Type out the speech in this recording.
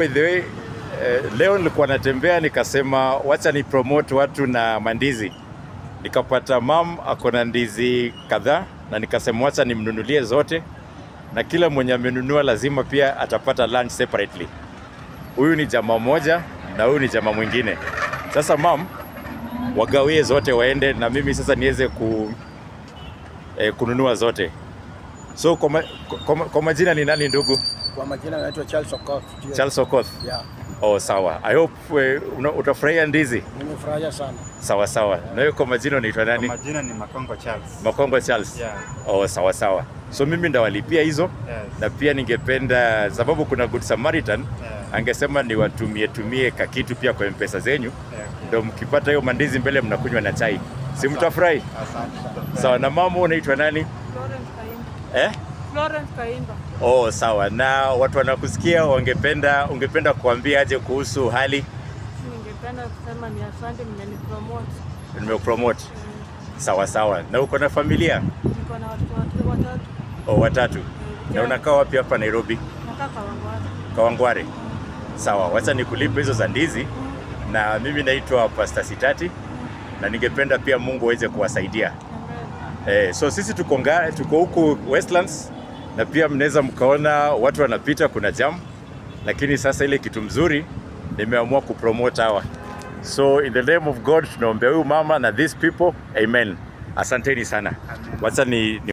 By the way, leo nilikuwa natembea nikasema wacha ni promote watu na mandizi. Nikapata mam ako na ndizi kadhaa na nikasema wacha nimnunulie zote, na kila mwenye amenunua lazima pia atapata lunch separately. Huyu ni jamaa moja na huyu ni jamaa mwingine. Sasa mam wagawie zote waende na mimi sasa niweze kununua zote. So kwa majina ni nani ndugu? Kwa majina naitwa Charles Okoth. Charles Okoth. Yeah. Oh, sawa. I hope utafurahia ndizi. Nimefurahia sana. Sawa sawa. Na wewe kwa majina unaitwa nani? Kwa majina ni Makongo Charles. Makongo Charles. Yeah. Oh, sawa sawa. So mimi ndawalipia hizo. Yes. Na pia ningependa sababu kuna Good Samaritan, Yeah. angesema niwatumie kakitu pia kwa M-Pesa zenyu. Yeah, okay. Ndio mkipata hiyo mandizi mbele mnakunywa na chai. Si mtafurahi? Asante. Sawa. Na mama unaitwa nani? Florence Kaimba. Florence Kaimba. Oh, sawa. Na watu wanakusikia ungependa kuambia aje kuhusu hali? Ningependa kusema ni asante mmenipromote. Nimepromote. Sawa sawa. Na uko na familia? Niko na watu watatu. Oh, watatu. Na unakaa wapi hapa Nairobi? Nakaa Kawangware. Kawangware. Sawa, wacha nikulipe hizo za ndizi. Na mimi naitwa Pastor Sitati na ningependa pia Mungu aweze kuwasaidia. So sisi tuko huku Westlands na pia mnaweza mkaona watu wanapita, kuna jam, lakini sasa ile kitu mzuri nimeamua kupromote hawa. So in the name of God tunaombea huyu mama na these people, amen. Asanteni sana. Wacha ni